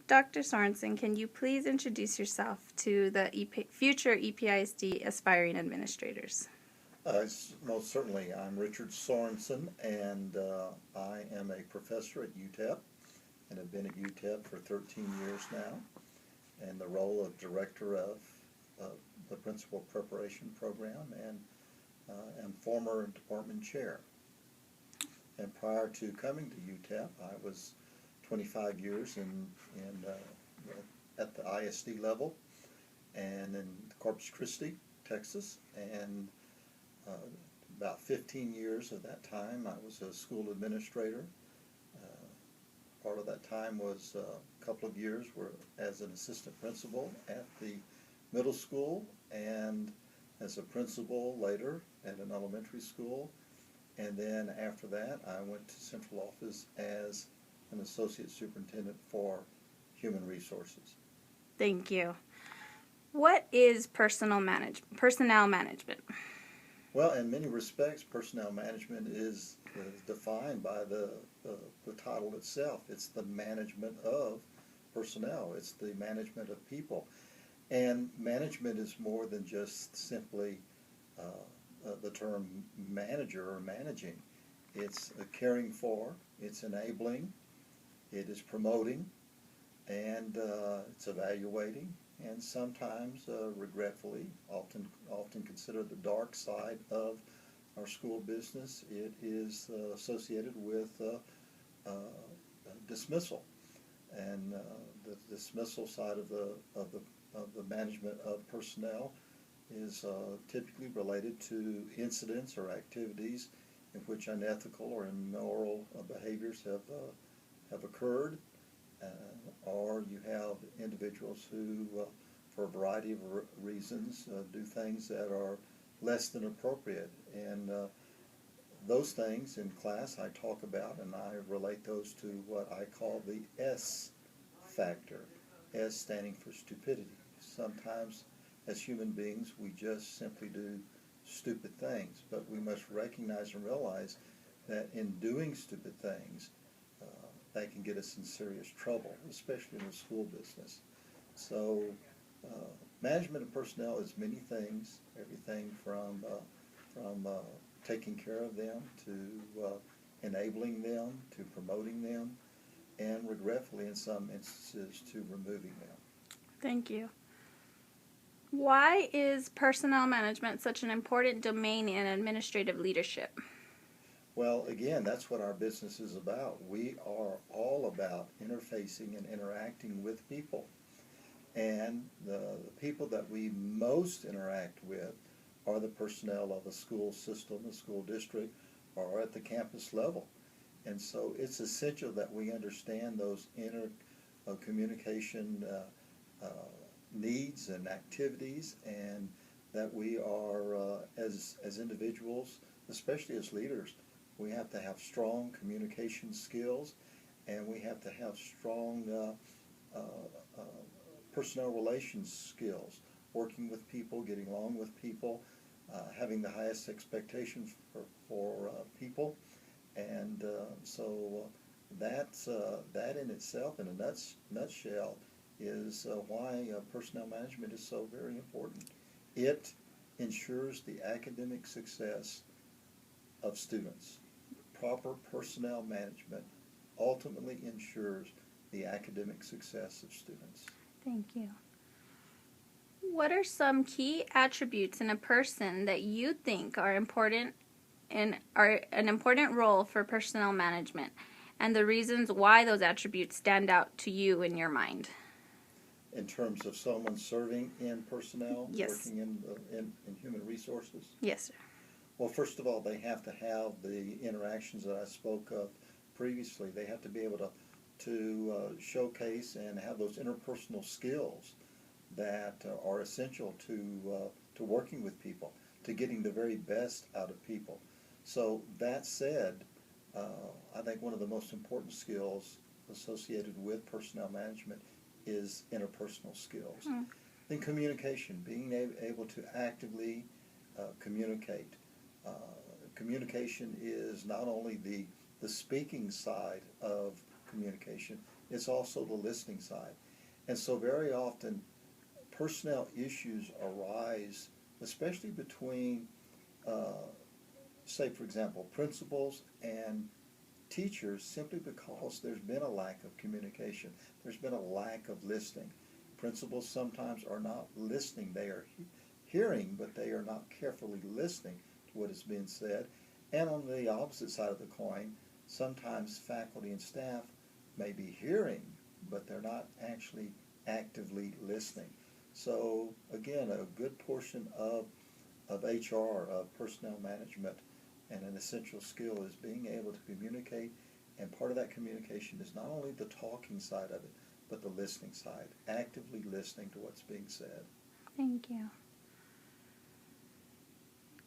Dr. Sorensen, can you please introduce yourself to the future EPISD aspiring administrators? Most certainly. I'm Richard Sorensen, and I am a professor at UTEP, and have been at UTEP for 13 years now, in the role of director of the Principal Preparation Program, and am former department chair. And prior to coming to UTEP, I was 25 years at the ISD level, and in Corpus Christi, Texas, and about 15 years of that time I was a school administrator. Part of that time was a couple of years as an assistant principal at the middle school, and as a principal later at an elementary school. And then after that, I went to central office as an associate superintendent for human resources. Thank you. What is personnel management? Well, in many respects, personnel management is defined by the title itself. It's the management of personnel. It's the management of people. And management is more than just simply the term manager or managing. It's caring for, it's enabling, it is promoting, and it's evaluating, and sometimes, regretfully, often considered the dark side of our school business. It is associated with dismissal, and the dismissal side of the management of personnel is typically related to incidents or activities in which unethical or immoral behaviors have occurred. Or you have individuals who, for a variety of reasons, do things that are less than appropriate. And those things in class I talk about, and I relate those to what I call the S factor, S standing for stupidity. Sometimes, as human beings, we just simply do stupid things, but we must recognize and realize that in doing stupid things, they can get us in serious trouble, especially in the school business. So management of personnel is many things, everything from taking care of them to enabling them to promoting them, and regretfully in some instances to removing them. Thank you. Why is personnel management such an important domain in administrative leadership? Well, again, that's what our business is about. We are all about interfacing and interacting with people. And the people that we most interact with are the personnel of the school system, the school district, or at the campus level. And so it's essential that we understand those communication needs and activities, and that we are, as individuals, especially as leaders, we have to have strong communication skills, and we have to have strong personnel relations skills, working with people, getting along with people, having the highest expectations for people. And so that in itself, in a nutshell, is why personnel management is so very important. It ensures the academic success of students. Proper personnel management ultimately ensures the academic success of students. Thank you. What are some key attributes in a person that you think are important and are an important role for personnel management, and the reasons why those attributes stand out to you in your mind? In terms of someone serving in personnel, yes. Working in human resources? Yes, sir. Well, first of all, they have to have the interactions that I spoke of previously. They have to be able to showcase and have those interpersonal skills that are essential to working with people, to getting the very best out of people. So that said, I think one of the most important skills associated with personnel management is interpersonal skills. Then communication, being able to actively communicate. Communication is not only the speaking side of communication, it's also the listening side. And so very often personnel issues arise, especially between, say for example, principals and teachers, simply because there's been a lack of communication. There's been a lack of listening. Principals sometimes are not listening. They are hearing, but they are not carefully listening to what is being said. And on the opposite side of the coin, sometimes faculty and staff may be hearing, but they're not actually actively listening. So again, a good portion of HR, of personnel management, and an essential skill is being able to communicate, and part of that communication is not only the talking side of it, but the listening side, actively listening to what's being said. Thank you.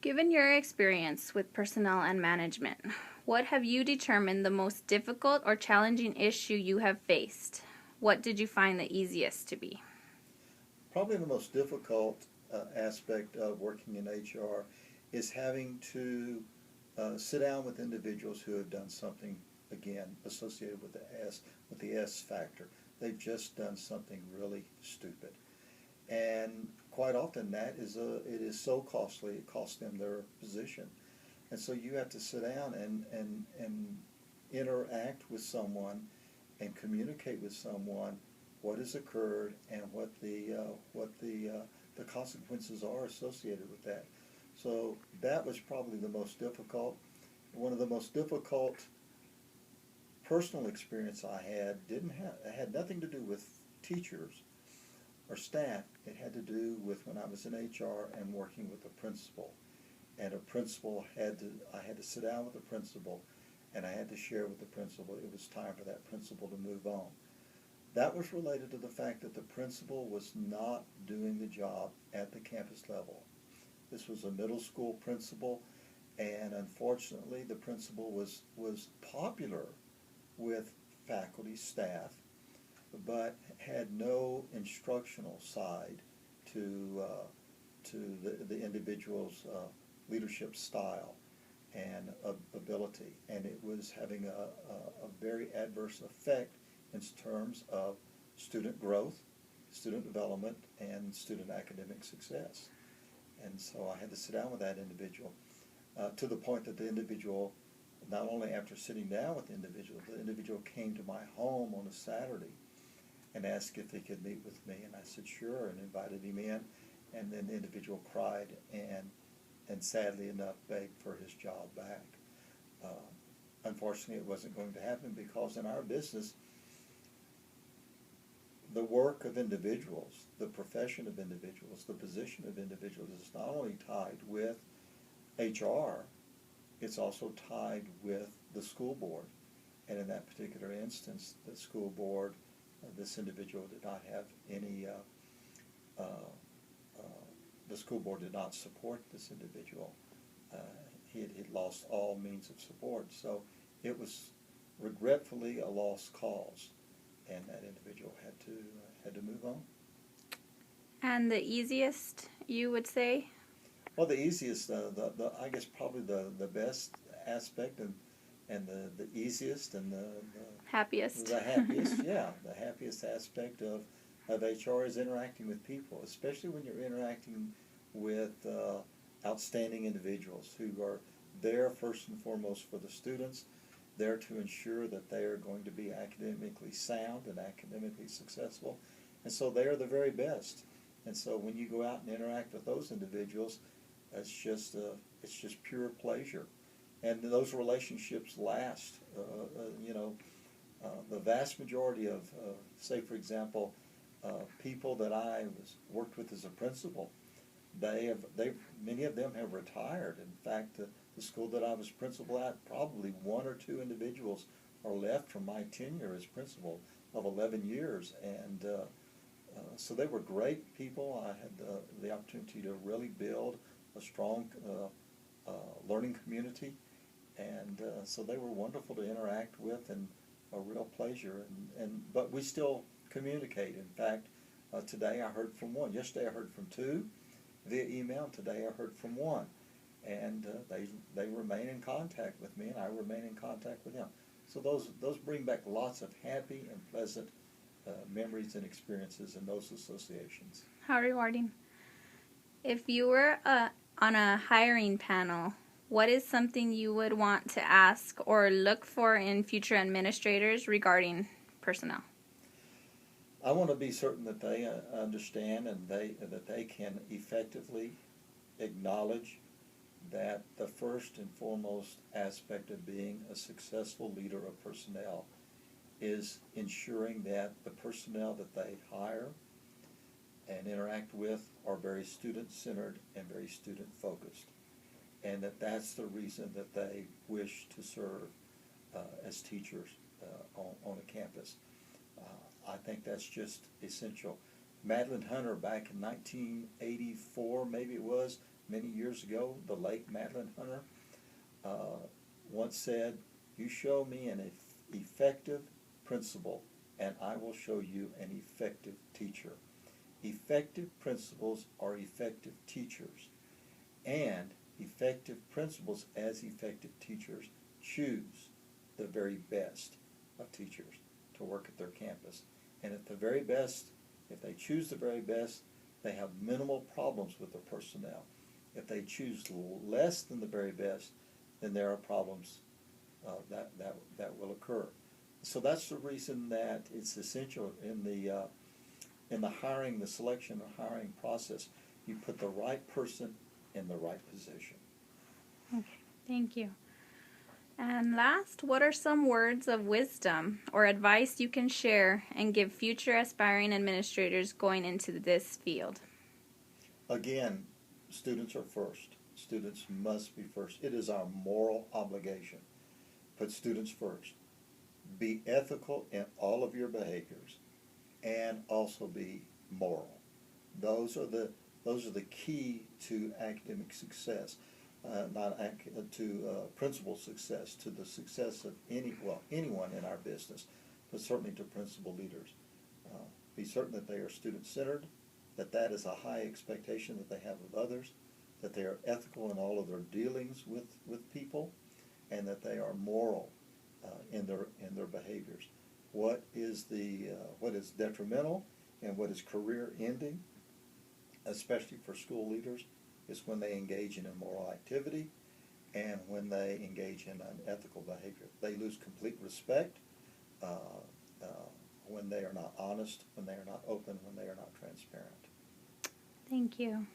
Given your experience with personnel and management, what have you determined the most difficult or challenging issue you have faced? What did you find the easiest to be? Probably the most difficult aspect of working in HR is having to sit down with individuals who have done something, again, associated with the S factor. They've just done something really stupid. And quite often it is so costly, it costs them their position. And so you have to sit down and interact with someone and communicate with someone what has occurred and what the consequences are associated with that. So that was probably the most difficult. One of the most difficult personal experience I had nothing to do with teachers or staff. It had to do with when I was in HR and working with a principal. And I had to sit down with the principal, and I had to share with the principal it was time for that principal to move on. That was related to the fact that the principal was not doing the job at the campus level. This was a middle school principal, and unfortunately the principal was popular with faculty, staff, but had no instructional side to the individual's leadership style and ability, and it was having a very adverse effect in terms of student growth, student development, and student academic success. And so I had to sit down with that individual to the point that the individual, not only after sitting down with the individual came to my home on a Saturday and asked if he could meet with me, and I said sure, and invited him in, and then the individual cried and sadly enough begged for his job back. Unfortunately, it wasn't going to happen because in our business, the work of individuals, the profession of individuals, the position of individuals is not only tied with HR, it's also tied with the school board. And in that particular instance, the school board, this individual did not have any, the school board did not support this individual. He had lost all means of support. So it was regretfully a lost cause, and that individual had to move on. And the easiest, you would say? Well, the easiest, I guess probably the best aspect and the easiest and the Happiest. The happiest, yeah. The happiest aspect of HR is interacting with people, especially when you're interacting with outstanding individuals who are there first and foremost for the students, there to ensure that they are going to be academically sound and academically successful. And so they are the very best. And so when you go out and interact with those individuals, it's just pure pleasure. And those relationships last. The vast majority of, say for example, people that I worked with as a principal, many of them have retired. In fact, the school that I was principal at, probably one or two individuals are left from my tenure as principal of 11 years, and so they were great people. I had the opportunity to really build a strong learning community, and so they were wonderful to interact with and a real pleasure. But we still communicate. In fact, today I heard from one. Yesterday I heard from two via email. Today I heard from one, and they remain in contact with me, and I remain in contact with them. So those bring back lots of happy and pleasant memories and experiences in those associations. How rewarding. If you were on a hiring panel, what is something you would want to ask or look for in future administrators regarding personnel? I want to be certain that they understand and that they can effectively acknowledge that the first and foremost aspect of being a successful leader of personnel is ensuring that the personnel that they hire and interact with are very student-centered and very student-focused, and that's the reason that they wish to serve as teachers on a campus. I think that's just essential. Madeline Hunter, back in 1984, maybe it was, many years ago, the late Madeline Hunter, once said, "You show me an effective principal, and I will show you an effective teacher." Effective principals are effective teachers, and effective principals as effective teachers choose the very best of teachers to work at their campus. And at the very best, if they choose the very best, they have minimal problems with their personnel. If they choose less than the very best, then there are problems that will occur. So that's the reason that it's essential in the hiring, the selection or hiring process, you put the right person in the right position. Okay, thank you. And last, what are some words of wisdom or advice you can share and give future aspiring administrators going into this field? Again, students are first. Students must be first. It is our moral obligation. Put students first. Be ethical in all of your behaviors, and also be moral. Those are the key to academic success. To principal success, to the success of anyone in our business, but certainly to principal leaders. Be certain that they are student-centered, that is a high expectation that they have of others, that they are ethical in all of their dealings with people, and that they are moral in their behaviors. What is detrimental and what is career-ending, especially for school leaders, is when they engage in immoral activity and when they engage in unethical behavior. They lose complete respect when they are not honest, when they are not open, when they are not transparent. Thank you.